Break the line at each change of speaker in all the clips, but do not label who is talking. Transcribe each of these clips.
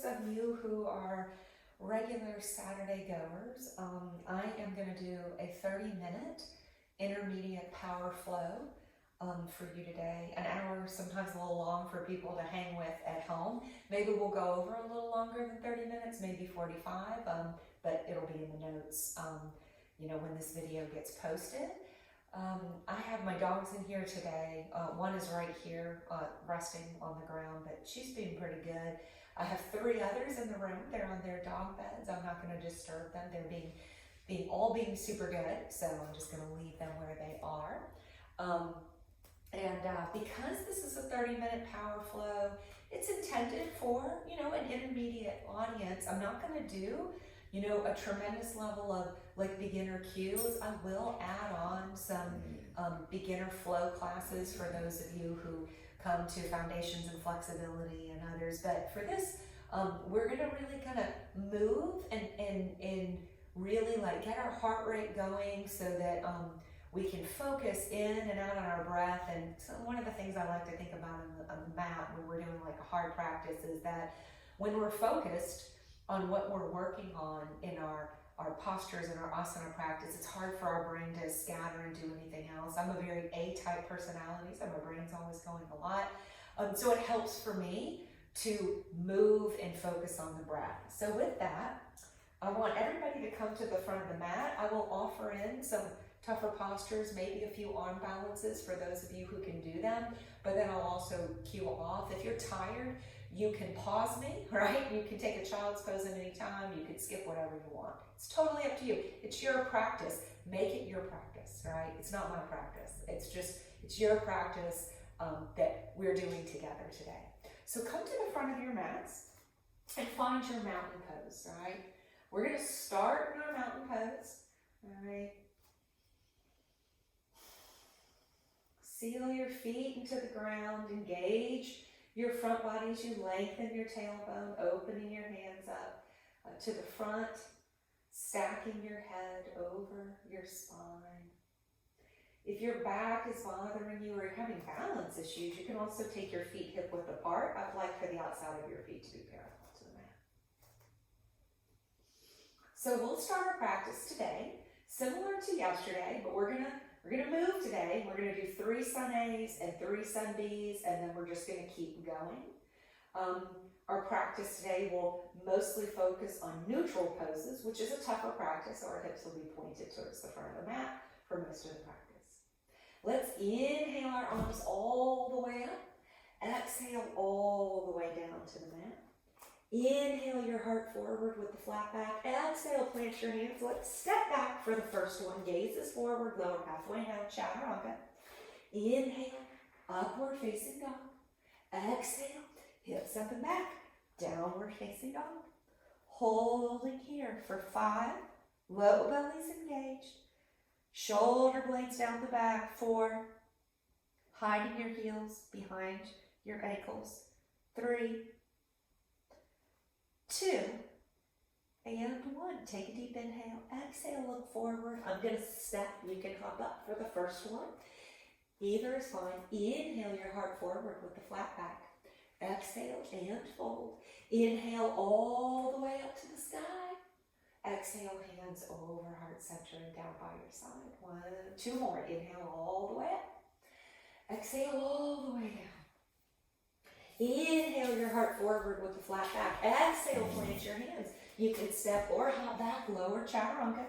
those of you who are regular Saturday goers, I am going to do a 30-minute intermediate power flow for you today. An hour, sometimes a little long for people to hang with at home. Maybe we'll go over a little longer than 30 minutes, maybe 45, but it'll be in the notes, when this video gets posted. I have my dogs in here today. One is right here resting on the ground, but she's been pretty good. I have 3 others in the room. They're on their dog beds. I'm not going to disturb them. They're being super good, so I'm just going to leave them where they are. Because this is a 30-minute power flow, it's intended for, an intermediate audience. I'm not going to do, a tremendous level of like beginner cues. I will add on some beginner flow classes for those of you who come to Foundations and Flexibility and others. But for this, we're going to really kind of move and really like get our heart rate going so that we can focus in and out on our breath. And so one of the things I like to think about on the mat when we're doing like a hard practice is that when we're focused on what we're working on in our postures and our asana practice, it's hard for our brain to scatter and do anything else. I'm a very A-type personality, so my brain's always going a lot. So it helps for me to move and focus on the breath. So with that, I want everybody to come to the front of the mat. I will offer in some tougher postures, maybe a few arm balances for those of you who can do them, but then I'll also cue off. If you're tired, you can pause me, right? You can take a child's pose at any time. You can skip whatever you want. It's totally up to you. It's your practice. Make it your practice, right? It's not my practice. It's your practice that we're doing together today. So come to the front of your mats and find your mountain pose, right? We're going to start in our mountain pose, all right? Seal your feet into the ground, engage your front body as you lengthen your tailbone, opening your hands up to the front, stacking your head over your spine. If your back is bothering you or you're having balance issues, you can also take your feet hip width apart. I'd like for the outside of your feet to be parallel to the mat. So we'll start our practice today, similar to yesterday, but we're gonna move today. We're gonna do 3 sun A's and 3 sun B's, and then we're just gonna keep going. Our practice today will mostly focus on neutral poses, which is a tougher practice. Our hips will be pointed towards the front of the mat for most of the practice. Let's inhale our arms all the way up. Exhale all the way down to the mat. Inhale your heart forward with the flat back. Exhale, plant your hands. Let's step back for the first one. Gazes forward, lower halfway down, chaturanga. Inhale, upward facing dog. Exhale, hips up and back, downward facing dog. Holding here for 5, low bellies engaged. Shoulder blades down the back, 4, hiding your heels behind your ankles, 3, 2, and 1. Take a deep inhale. Exhale, look forward. I'm going to step. You can hop up for the first one. Either is fine. Inhale your heart forward with the flat back. Exhale and fold. Inhale all the way up to the sky. Exhale, hands over heart center and down by your side. 1, 2 more. Inhale all the way up. Exhale all the way down. Inhale your heart forward with the flat back. Exhale, plant your hands. You can step or hop back, lower chaturanga.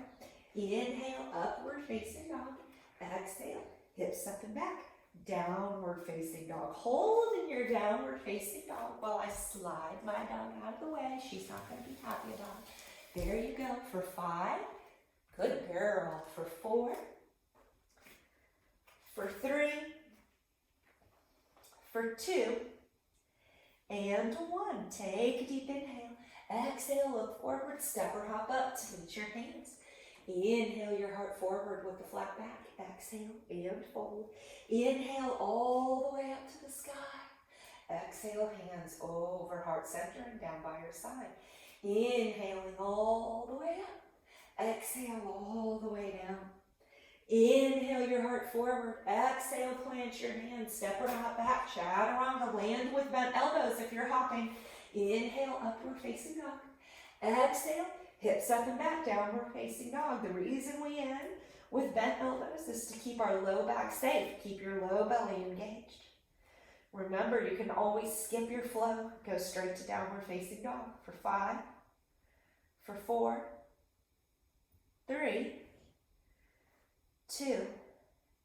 Inhale, upward facing dog. Exhale, hips up and back, downward facing dog. Hold in your downward facing dog while I slide my dog out of the way. She's not going to be happy about it. There you go for 5. Good girl. For 4. For 3. For 2. And 1. Take a deep inhale. Exhale, look forward, step or hop up to meet your hands. Inhale your heart forward with the flat back. Exhale and fold. Inhale all the way up to the sky. Exhale, hands over heart center and down by your side. Inhaling all the way up. Exhale all the way down. Inhale your heart forward. Exhale, plant your hands. Step or hop back. Chaturanga. Land with bent elbows if you're hopping. Inhale, upward facing dog. Exhale, hips up and back, downward facing dog. The reason we end with bent elbows is to keep our low back safe. Keep your low belly engaged. Remember, you can always skip your flow. Go straight to downward facing dog for 5, for 4, 3, 2,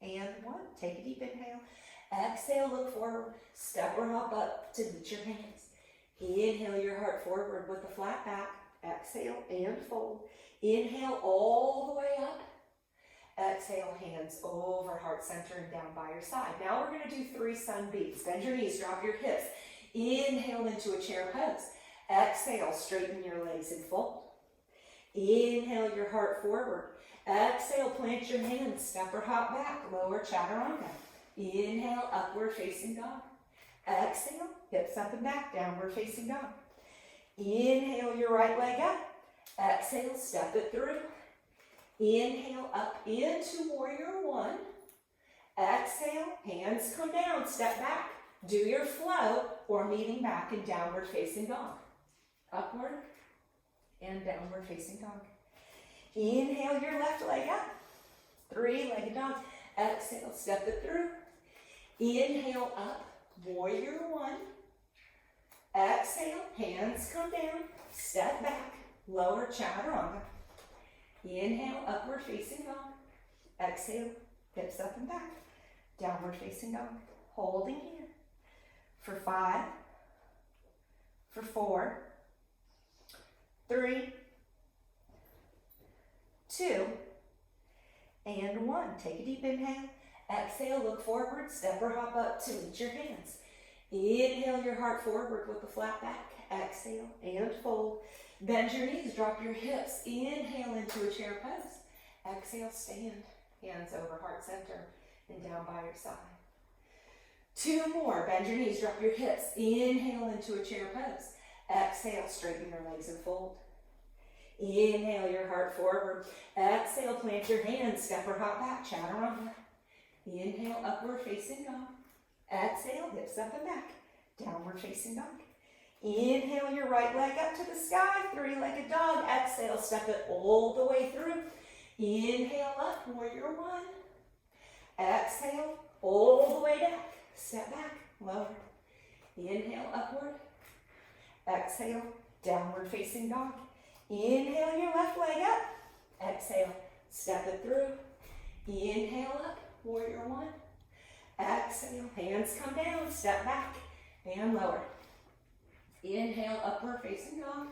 and 1. Take a deep inhale. Exhale, look forward. Step or hop up to meet your hands. Inhale your heart forward with a flat back. Exhale and fold. Inhale all the way up. Exhale, hands over heart center and down by your side. Now we're going to do 3 sun beats. Bend your knees, drop your hips. Inhale into a chair pose. Exhale, straighten your legs and fold. Inhale your heart forward. Exhale, plant your hands, step or hop back, lower chaturanga. Inhale, upward facing dog. Exhale, hips up and back, downward facing dog. Inhale your right leg up. Exhale, step it through. Inhale up into warrior 1. Exhale, hands come down, step back. Do your flow or meeting back in downward facing dog. Upward and downward facing dog. Inhale your left leg up. 3-legged dog. Exhale, step it through. Inhale up, warrior 1. Exhale, hands come down, step back, lower chaturanga. Inhale, upward facing dog. Exhale, hips up and back, downward facing dog. Holding here for 5, for 4, 3, 2, and 1. Take a deep inhale. Exhale, look forward, step or hop up to meet your hands. Inhale your heart forward with a flat back. Exhale and fold. Bend your knees, drop your hips. Inhale into a chair pose. Exhale, stand. Hands over heart center and down by your side. 2 more. Bend your knees, drop your hips. Inhale into a chair pose. Exhale, straighten your legs and fold. Inhale your heart forward. Exhale, plant your hands, step or hop back, chaturanga. Inhale, upward facing dog. Exhale, hips up and back, downward facing dog. Inhale your right leg up to the sky, 3-legged dog. Exhale, step it all the way through. Inhale up, warrior 1. Exhale, all the way down. Step back, lower. Inhale, upward. Exhale, downward facing dog. Inhale your left leg up. Exhale, step it through. Inhale up, warrior 1. Exhale, hands come down, step back and lower. Inhale, upward facing dog.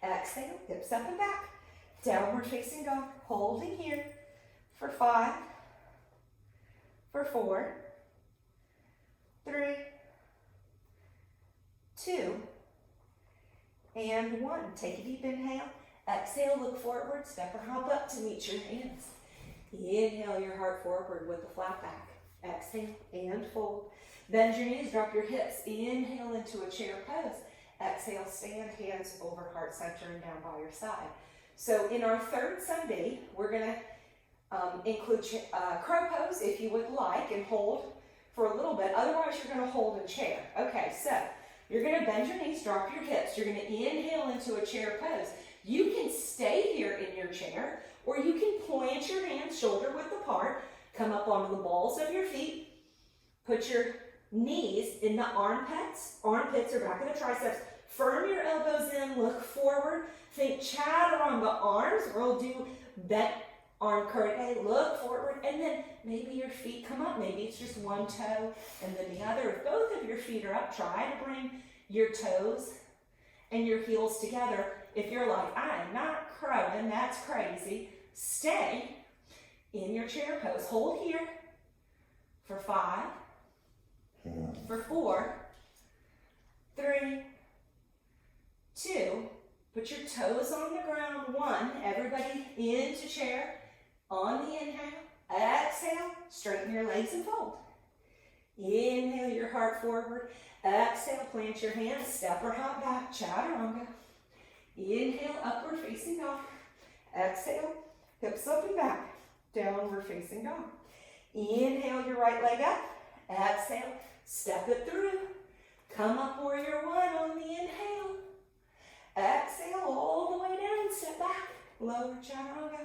Exhale, hips up and back, downward facing dog. Holding here for 5, for 4, 3, 2, and 1. Take a deep inhale. Exhale, look forward, step or hop up to meet your hands. Inhale your heart forward with a flat back. Exhale and fold. Bend your knees, drop your hips. Inhale into a chair pose. Exhale, stand, hands over heart center and down by your side. So in our 3rd Sunday, we're going to include crow pose if you would like and hold for a little bit. Otherwise, you're going to hold in chair. Okay, so you're going to bend your knees, drop your hips. You're going to inhale into a chair pose. You can stay here in your chair, or you can plant your hands shoulder width apart, come up onto the balls of your feet, put your knees in the armpits. Armpits are back of the triceps. Firm your elbows in, look forward. Think chaturanga arms. We'll do bent arm karate. Look forward, and then maybe your feet come up. Maybe it's just one toe and then the other. If both of your feet are up, try to bring your toes and your heels together. If you're like, I am not crowing, that's crazy, stay in your chair pose. Hold here for 5, for 4, 3, 2, put your toes on the ground. 1, everybody into chair. On the inhale, exhale, straighten your legs and fold. Inhale your heart forward. Exhale, plant your hands, step or hop back, chaturanga. Inhale, upward facing dog. Exhale, hips up and back, downward facing dog. Inhale your right leg up. Exhale, step it through. Come up, warrior one on the inhale. Exhale all the way down, step back, lower chaturanga.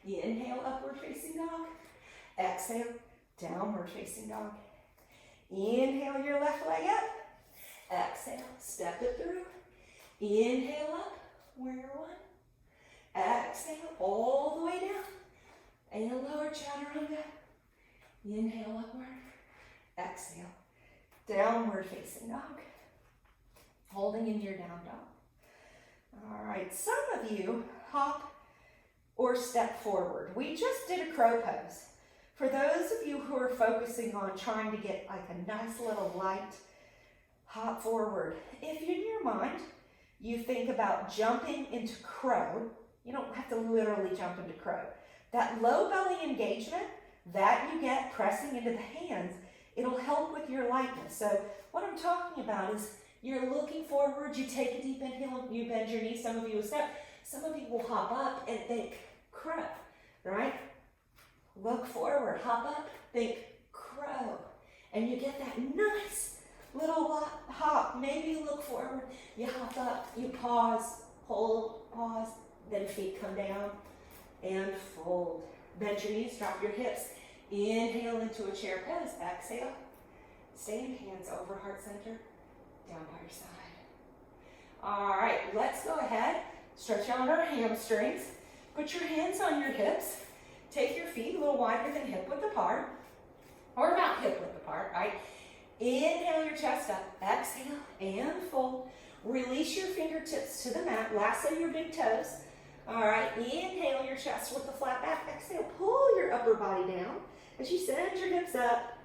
Inhale, upward facing dog. Exhale, downward facing dog. Inhale your left leg up. Exhale, step it through. Inhale up, warrior one. Exhale all the way down. And lower chaturanga. Inhale upward. Exhale, downward facing dog. Holding in your down dog. All right, some of you hop or step forward. We just did a crow pose. For those of you who are focusing on trying to get like a nice little light hop forward, if in your mind you think about jumping into crow, you don't have to literally jump into crow. That low belly engagement that you get pressing into the hands, it'll help with your lightness. So what I'm talking about is you're looking forward, you take a deep inhale, you bend your knees, some of you will step, some of you will hop up and think crow, right? Look forward, hop up, think crow. And you get that nice little hop. Maybe you look forward, you hop up, you pause, hold, pause, then feet come down and fold. Bend your knees, drop your hips. Inhale into a chair pose. Exhale. Stand, hands over heart center, down by your side. All right, let's go ahead. Stretch out our hamstrings. Put your hands on your hips. Take your feet a little wider than hip width apart, or about hip width apart, right? Inhale your chest up. Exhale and fold. Release your fingertips to the mat. Lasso your big toes. All right, inhale your chest with the flat back. Exhale, pull your upper body down as you send your hips up.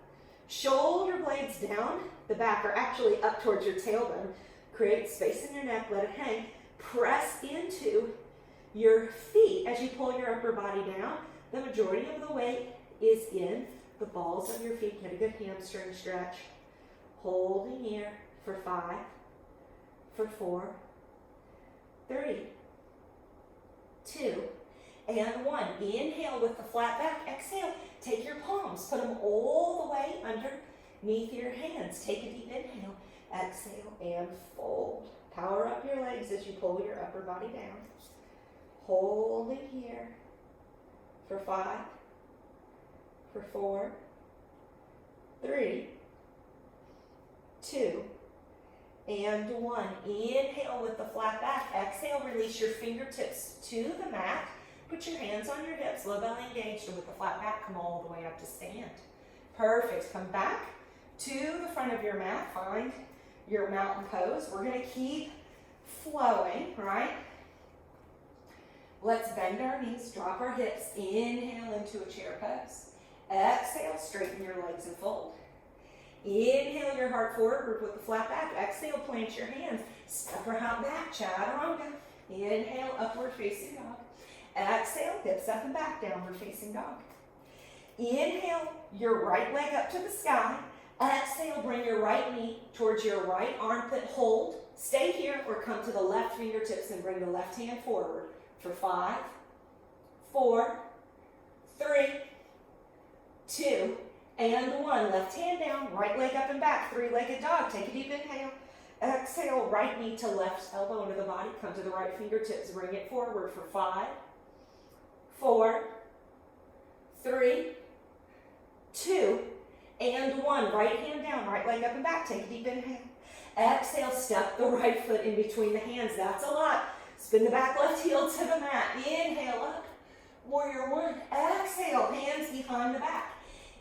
Shoulder blades down. The back are actually up towards your tailbone. Create space in your neck, let it hang. Press into your feet as you pull your upper body down. The majority of the weight is in the balls of your feet. Get a good hamstring stretch. Holding here for 5, for 4, 3, 2, and 1. Inhale with the flat back. Exhale. Take your palms. Put them all the way underneath your hands. Take a deep inhale. Exhale and fold. Power up your legs as you pull your upper body down. Hold it here for 5, for 4, 3, 2, and 1. Inhale with the flat back. Exhale, release your fingertips to the mat. Put your hands on your hips, low belly engaged, and with the flat back, come all the way up to stand. Perfect. Come back to the front of your mat. Find your mountain pose. We're going to keep flowing, right? Let's bend our knees, drop our hips, inhale into a chair pose. Exhale, straighten your legs and fold. Inhale your heart forward with the flat back. Exhale, plant your hands. Step or hop back, chaturanga. Inhale, upward facing dog. Exhale, hips up and back, downward facing dog. Inhale your right leg up to the sky. Exhale, bring your right knee towards your right armpit. Hold. Stay here or come to the left fingertips and bring the left hand forward for 5, 4, 3, 2, and 1. Left hand down, right leg up and back, three-legged dog. Take a deep inhale. Exhale, right knee to left elbow under the body. Come to the right fingertips, bring it forward for 5, 4, 3, 2, and 1. Right hand down, right leg up and back. Take a deep inhale. Exhale, step the right foot in between the hands. That's a lot. Spin the back left heel to the mat. Inhale up. Warrior one. Exhale, hands behind the back.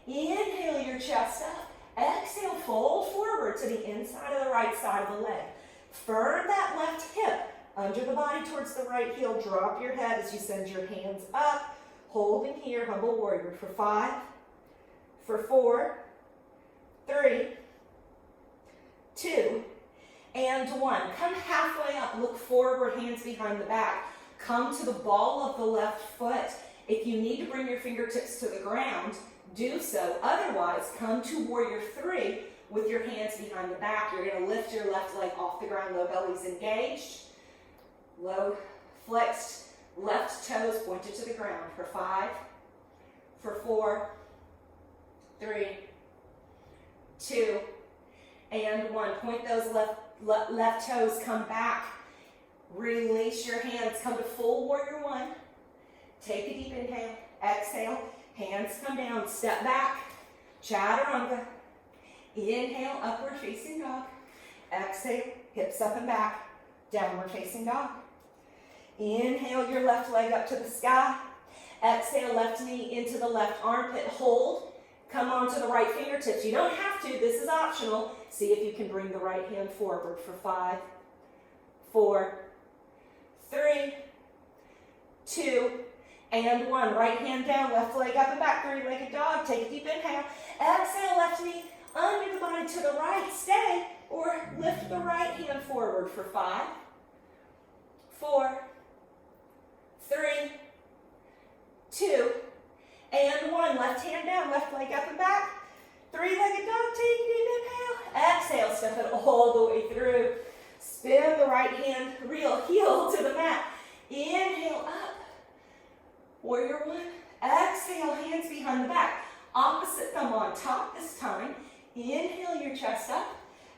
Inhale your chest up. Exhale, fold forward to the inside of the right side of the leg. Firm that left hip under the body towards the right heel. Drop your head as you send your hands up. Holding here, humble warrior for 5, for 4, 3, 2, and 1. Come halfway up, look forward, hands behind the back. Come to the ball of the left foot. If you need to bring your fingertips to the ground, do so. Otherwise, come to warrior 3 with your hands behind the back. You're going to lift your left leg off the ground, low belly's engaged. Low flexed left toes pointed to the ground for 5, for 4, 3, 2, and 1. Point those left toes, come back. Release your hands, come to full warrior 1. Take a deep inhale, exhale, hands come down, step back, chaturanga. Inhale, upward facing dog. Exhale, hips up and back, downward facing dog. Inhale your left leg up to the sky. Exhale, left knee into the left armpit, hold. Come onto the right fingertips. You don't have to, this is optional. See if you can bring the right hand forward for 5, 4, 3, 2, and 1. Right hand down, left leg up and back, three-legged dog. Take a deep inhale. Exhale, left knee under the body to the right. Stay, or lift the right hand forward for 5, 4, 3, 2, and 1. Left hand down, left leg up and back. Three-legged dog, take a deep inhale. Exhale, step it all the way through. Spin the right hand, real heel to the mat. Inhale up. Warrior 1. Exhale, hands behind the back. Opposite thumb on top this time. Inhale your chest up.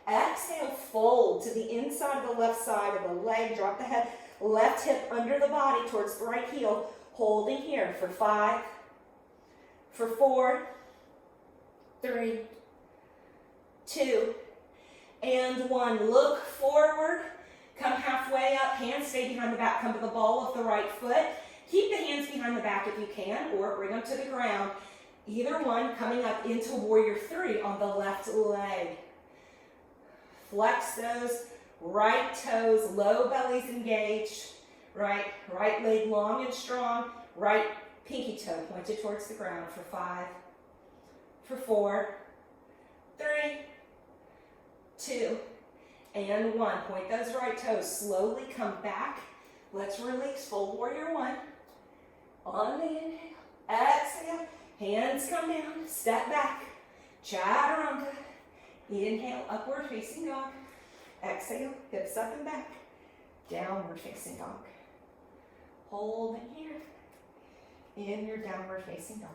Exhale, fold to the inside of the left side of the leg. Drop the head, left hip under the body towards the right heel. Holding here for 5, for 4, 3, 2, and 1. Look forward. Come halfway up. Hands stay behind the back. Come to the ball of the right foot. Keep the hands behind the back if you can, or bring them to the ground. Either one, coming up into warrior 3 on the left leg. Flex those right toes, low belly's engaged. Right leg long and strong. Right pinky toe pointed towards the ground for 5, for 4, 3, 2, and 1. Point those right toes. Slowly come back. Let's release full warrior 1. On the inhale, exhale, hands come down, step back, chaturanga. Inhale, upward facing dog. Exhale, hips up and back, downward facing dog. Hold in here, in your downward facing dog.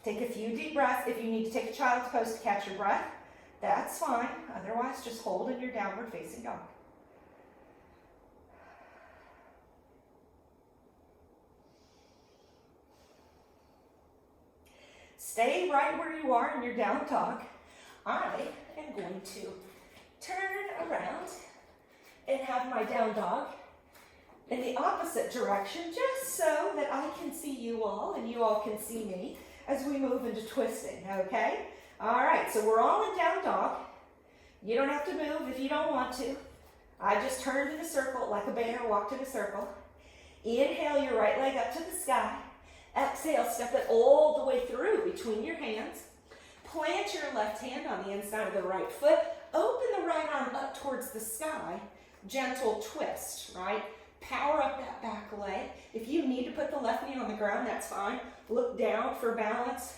Take a few deep breaths. If you need to take a child's pose to catch your breath, that's fine. Otherwise, just hold in your downward facing dog. Stay right where you are in your down dog. I am going to turn around and have my down dog in the opposite direction, just so that I can see you all and you all can see me as we move into twisting, okay? All right, so we're all in down dog. You don't have to move if you don't want to. I just turned in a circle like a bear, walked in a circle. Inhale your right leg up to the sky. Exhale, step it all the way through between your hands. Plant your left hand on the inside of the right foot. Open the right arm up towards the sky. Gentle twist, right? Power up that back leg. If you need to put the left knee on the ground, that's fine. Look down for balance,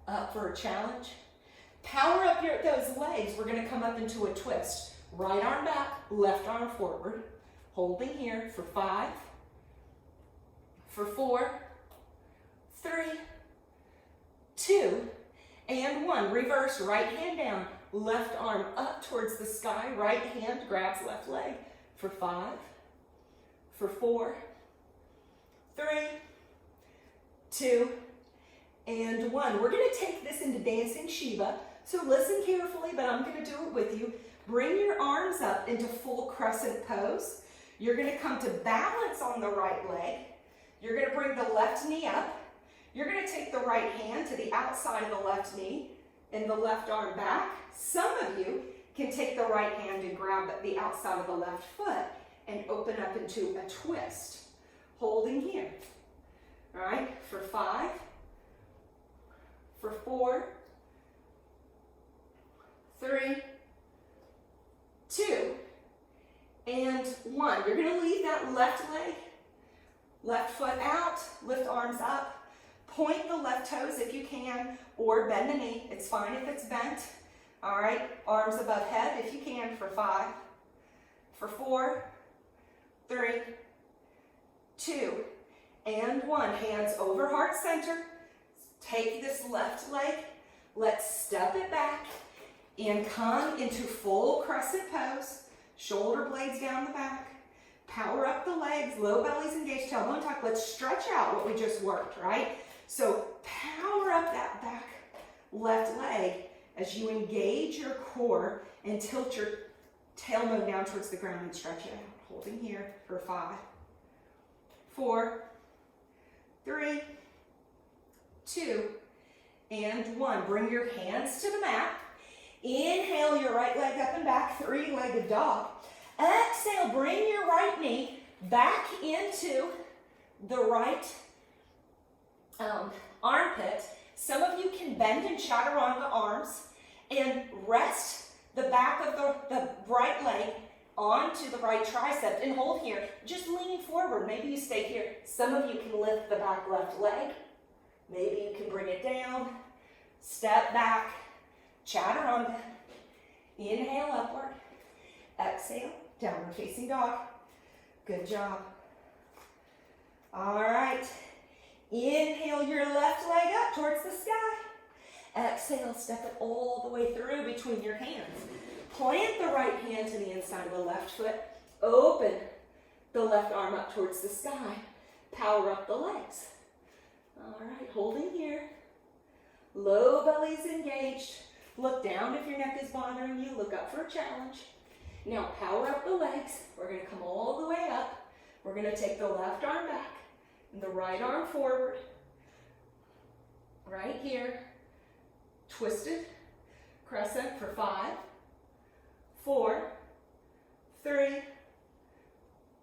up for a challenge. Power up those legs. We're going to come up into a twist. Right arm back, left arm forward. Holding here for 5, for 4, 3, 2, and 1. Reverse, right hand down, left arm up towards the sky. Right hand grabs left leg for 5, for 4, 3, 2, and 1. We're going to take this into dancing Shiva. So listen carefully, but I'm going to do it with you. Bring your arms up into full crescent pose. You're going to come to balance on the right leg. You're going to bring the left knee up. You're going to take the right hand to the outside of the left knee and the left arm back. Some of you can take the right hand and grab the outside of the left foot and open up into a twist. Holding here. All right, for 5, for 4, 3, 2, and 1. You're going to leave that left leg, left foot out, lift arms up. Point the left toes if you can, or bend the knee. It's fine if it's bent. All right, arms above head if you can for 5, for 4, 3, 2, and 1. Hands over heart center. Take this left leg. Let's step it back. And come into full crescent pose. Shoulder blades down the back. Power up the legs, low bellies engaged, tailbone tuck. Let's stretch out what we just worked, right? So power up that back left leg as you engage your core and tilt your tailbone down towards the ground and stretch it out. Holding here for 5, 4, 3, 2, and 1. Bring your hands to the mat. Inhale your right leg up and back, 3-legged dog. Exhale, bring your right knee back into the right armpit. Some of you can bend in chaturanga arms and rest the back of the right leg onto the right tricep and hold here. Just leaning forward. Maybe you stay here. Some of you can lift the back left leg. Maybe you can bring it down. Step back. Chaturanga. Inhale upward. Exhale. Downward facing dog. Good job. All right. Inhale your left leg up towards the sky. Exhale, step it all the way through between your hands. Plant the right hand to the inside of the left foot. Open the left arm up towards the sky. Power up the legs. All right, holding here. Low bellies engaged. Look down if your neck is bothering you. Look up for a challenge. Now power up the legs. We're going to come all the way up. We're going to take the left arm back and the right arm forward. Right here. Twisted crescent for 5, 4, 3,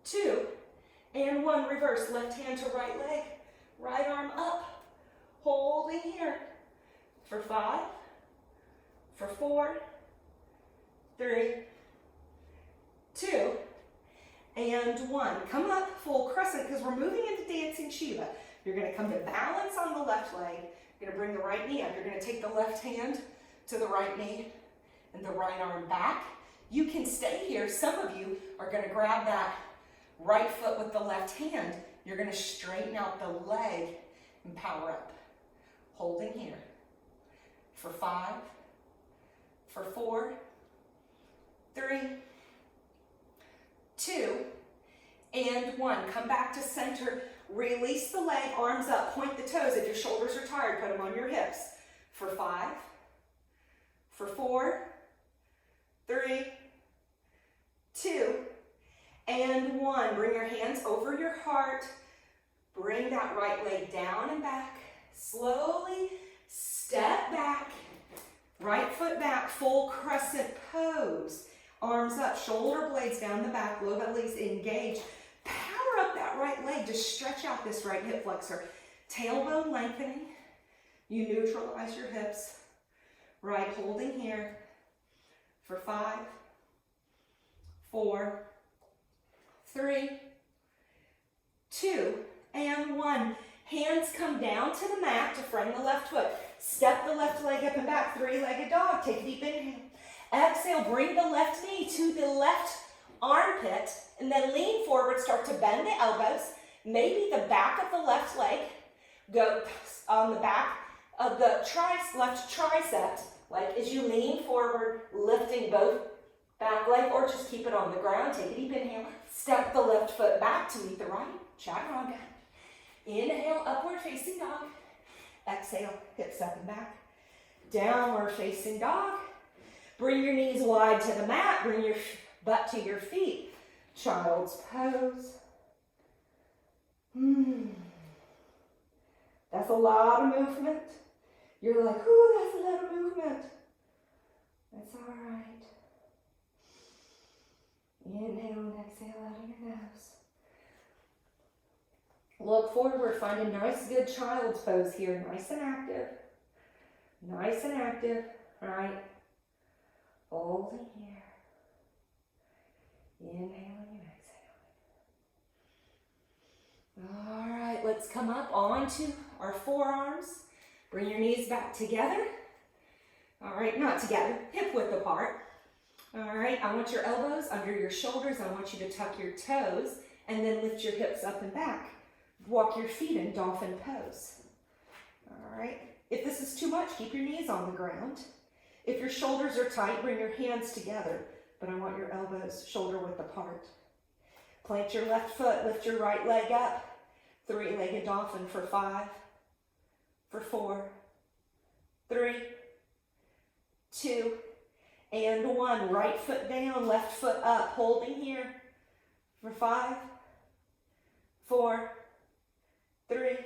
2, and 1. Reverse. Left hand to right leg. Right arm up. Holding here for 5, for 4, 3, 2, and 1. Come up, full crescent, because we're moving into dancing Shiva. You're going to come to balance on the left leg. You're going to bring the right knee up. You're going to take the left hand to the right knee and the right arm back. You can stay here. Some of you are going to grab that right foot with the left hand. You're going to straighten out the leg and power up. Holding here for 5, for 4, 3, 2, and 1. Come back to center. Release the leg, arms up, point the toes. If your shoulders are tired, put them on your hips. For 5, for 4, 3, 2, and 1. Bring your hands over your heart. Bring that right leg down and back. Slowly step back. Right foot back, full crescent pose. Arms up, shoulder blades down the back, low bellies engaged. Power up that right leg to stretch out this right hip flexor. Tailbone lengthening. You neutralize your hips. Right, holding here for 5, 4, 3, 2, and 1. Hands come down to the mat to frame the left foot. Step the left leg up and back, 3-legged dog. Take a deep inhale. Exhale, bring the left knee to the left armpit, and then lean forward, start to bend the elbows. Maybe the back of the left leg go on the back of the left tricep, like as you lean forward, lifting both back leg, or just keep it on the ground. Take a deep inhale. Step the left foot back to meet the right. Chaturanga. Inhale, upward facing dog. Exhale, hips up and back. Downward facing dog. Bring your knees wide to the mat. Bring your butt to your feet. Child's pose. That's a lot of movement. You're like, ooh, that's a lot of movement. That's all right. Inhale and exhale out of your nose. Look forward. Find a nice, good child's pose here. Nice and active. Nice and active. All right. Holding here. Inhaling and exhaling. All right, let's come up onto our forearms. Bring your knees back together. All right, not together, hip width apart. All right, I want your elbows under your shoulders. I want you to tuck your toes and then lift your hips up and back. Walk your feet in dolphin pose. All right, if this is too much, keep your knees on the ground. If your shoulders are tight, bring your hands together, but I want your elbows shoulder width apart. Plant your left foot, lift your right leg up. Three-legged dolphin for 5, for 4, 3, 2, and 1. Right foot down, left foot up, holding here for 5, 4, 3,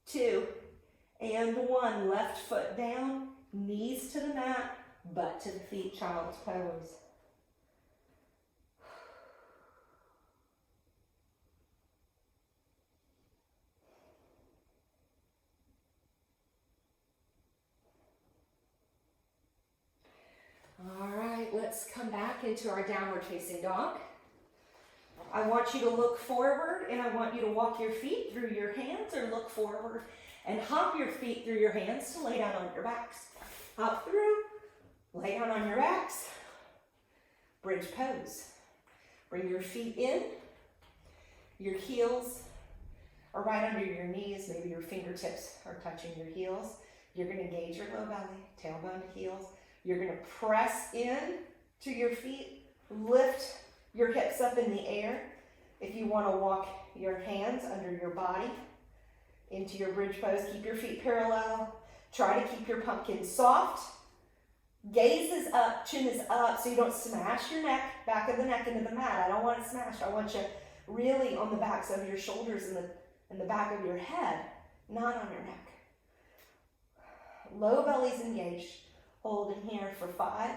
2, and 1. Left foot down, knees to the mat, butt to the feet, child's pose. All right, let's come back into our downward facing dog. I want you to look forward and I want you to walk your feet through your hands, or look forward and hop your feet through your hands to lay down on your backs. Hop through, lay down on your backs, bridge pose. Bring your feet in, your heels are right under your knees, maybe your fingertips are touching your heels. You're gonna engage your low belly, tailbone to heels. You're gonna press in to your feet, lift your hips up in the air. If you wanna walk your hands under your body into your bridge pose, keep your feet parallel. Try to keep your pumpkin soft. Gaze is up, chin is up, so you don't smash your neck, back of the neck into the mat. I don't want it smashed. I want you really on the backs of your shoulders and the back of your head, not on your neck. Low belly's engaged. Hold in here for 5,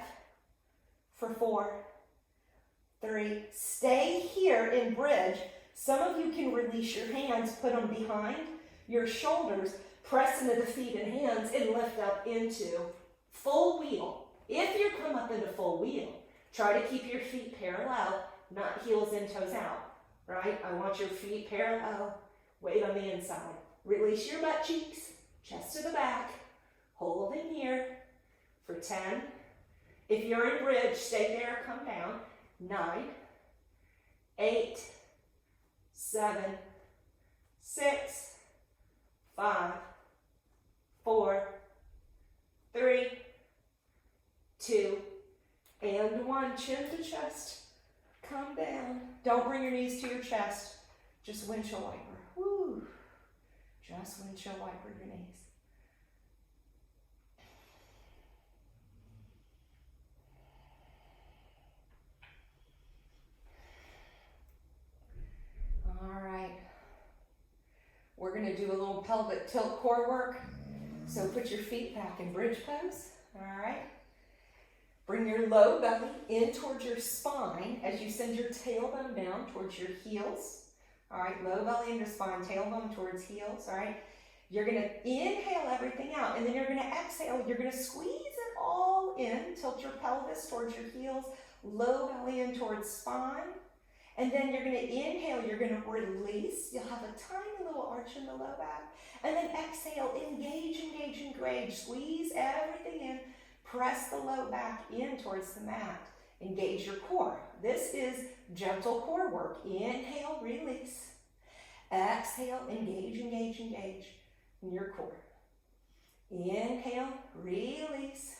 for 4, 3. Stay here in bridge. Some of you can release your hands, put them behind your shoulders, press into the feet and hands, and lift up into full wheel. If you come up into full wheel, try to keep your feet parallel, not heels in, toes out, right? I want your feet parallel, weight on the inside. Release your butt cheeks, chest to the back, hold in here for 10. If you're in bridge, stay there, come down. 9, 8, 7, 6, 5, 4, 3, 2, and 1. Chin to chest. Come down. Don't bring your knees to your chest. Just windshield wiper. Woo. Just windshield wiper your knees. All right. We're going to do a little pelvic tilt core work. So put your feet back in bridge pose. All right. Bring your low belly in towards your spine as you send your tailbone down towards your heels. All right, low belly into spine, tailbone towards heels. All right. You're going to inhale everything out, and then you're going to exhale. You're going to squeeze it all in. Tilt your pelvis towards your heels, low belly in towards spine. And then you're going to inhale, you're going to release. You'll have a tiny little arch in the low back. And then exhale, engage, engage, engage. Squeeze everything in. Press the low back in towards the mat. Engage your core. This is gentle core work. Inhale, release. Exhale, engage, engage, engage in your core. Inhale, release.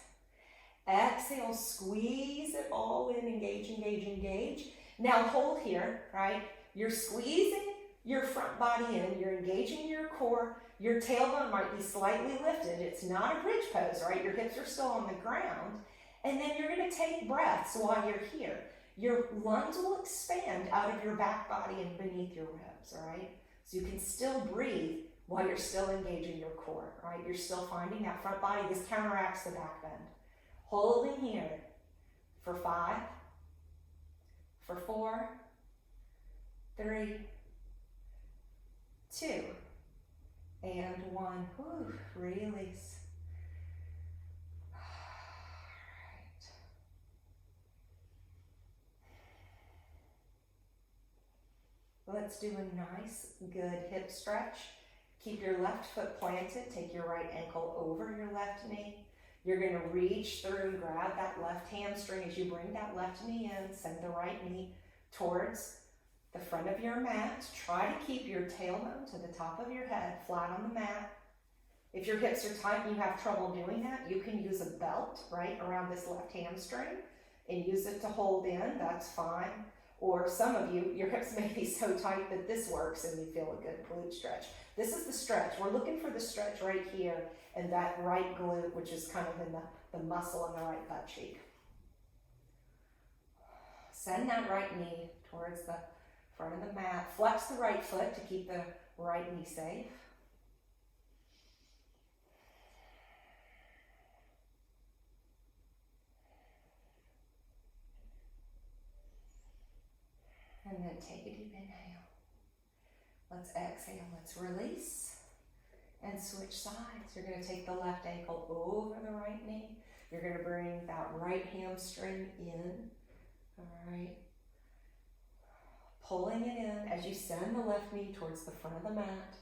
Exhale, squeeze it all in. Engage, engage, engage. Now hold here, right? You're squeezing your front body in. You're engaging your core. Your tailbone might be slightly lifted. It's not a bridge pose, right? Your hips are still on the ground. And then you're going to take breaths while you're here. Your lungs will expand out of your back body and beneath your ribs, all right? So you can still breathe while you're still engaging your core, all right? You're still finding that front body. This counteracts the back bend. Holding here for 5, for 4, 3, 2, and 1. Whew, release. Let's do a nice, good hip stretch. Keep your left foot planted. Take your right ankle over your left knee. You're going to reach through, grab that left hamstring as you bring that left knee in. Send the right knee towards the front of your mat. Try to keep your tailbone to the top of your head, flat on the mat. If your hips are tight and you have trouble doing that, you can use a belt, right, around this left hamstring and use it to hold in, that's fine. Or some of you, your hips may be so tight that this works and you feel a good glute stretch. This is the stretch. We're looking for the stretch right here and that right glute, which is kind of in the muscle in the right butt cheek. Send that right knee towards the front of the mat. Flex the right foot to keep the right knee safe. And then take a deep inhale. Let's exhale, let's release and switch sides. You're going to take the left ankle over the right knee. You're going to bring that right hamstring in. All right. Pulling it in as you send the left knee towards the front of the mat.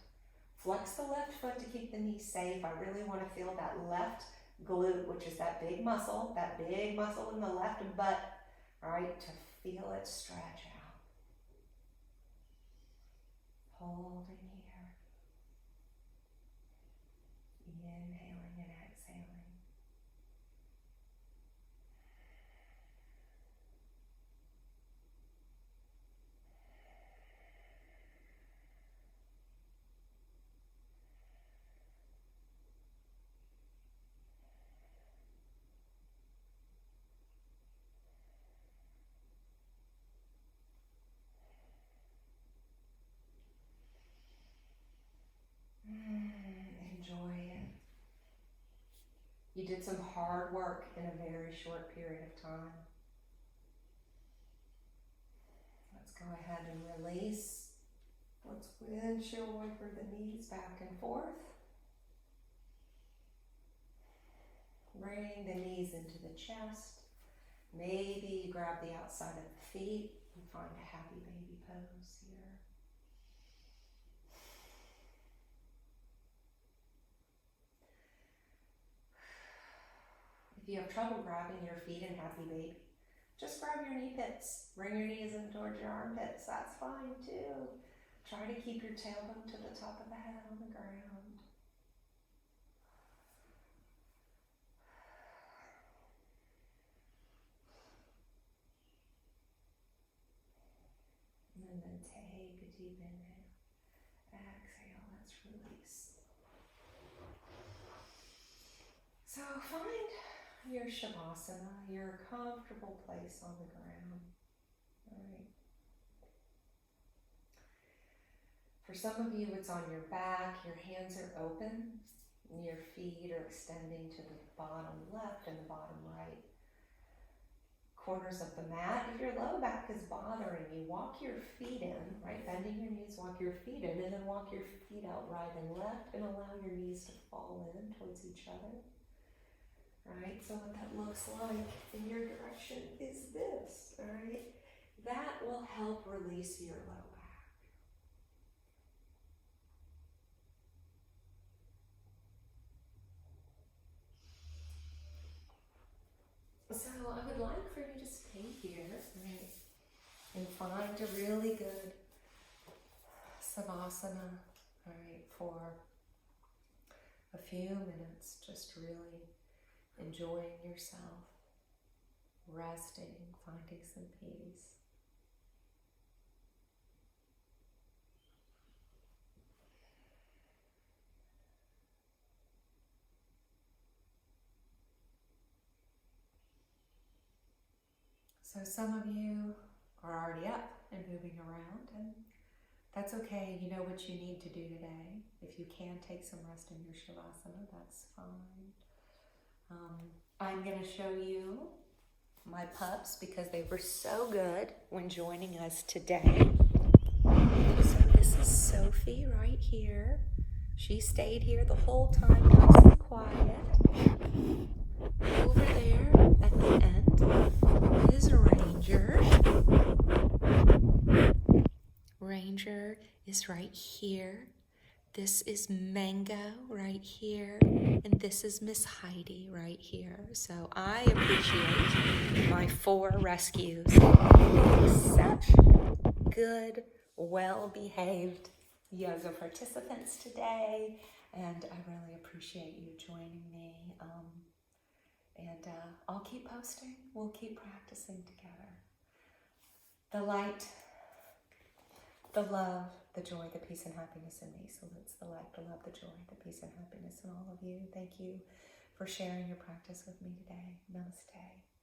Flex the left foot to keep the knee safe. I really want to feel that left glute, which is that big muscle in the left butt, all right, to feel it stretch out. Holding here. Inhaling and exhaling. Enjoy it. You did some hard work in a very short period of time. Let's go ahead and release. Let's windshield wiper the knees back and forth. Bring the knees into the chest. Maybe you grab the outside of the feet and find a happy baby pose here. If you have trouble grabbing your feet in happy baby, just grab your knee pits. Bring your knees in towards your armpits. That's fine too. Try to keep your tailbone to the top of the head on the ground. And then take a deep inhale. Exhale, let's release. So find your Shavasana, your comfortable place on the ground. All right. For some of you, it's on your back, your hands are open, and your feet are extending to the bottom left and the bottom right corners of the mat. If your low back is bothering you, walk your feet in, right? Bending your knees, walk your feet in, and then walk your feet out right and left, and allow your knees to fall in towards each other. Right, so what that looks like in your direction is this, all right? That will help release your low back. So I would like for you to stay here, right, and find a really good Savasana, all right, for a few minutes, just really enjoying yourself, resting, finding some peace. So some of you are already up and moving around, and that's okay. You know what you need to do today. If you can take some rest in your Shavasana, that's fine. I'm going to show you my pups because they were so good when joining us today. So this is Sophie right here. She stayed here the whole time, nice and quiet. Over there at the end is Ranger. Ranger is right here. This is Mango right here, and this is Miss Heidi right here. So I appreciate my 4 rescues. Such good, well-behaved yoga participants today. And I really appreciate you joining me. And I'll keep posting. We'll keep practicing together. The light, the love, the joy, the peace and happiness in me. So it's the light, the love, the joy, the peace and happiness in all of you. Thank you for sharing your practice with me today. Namaste.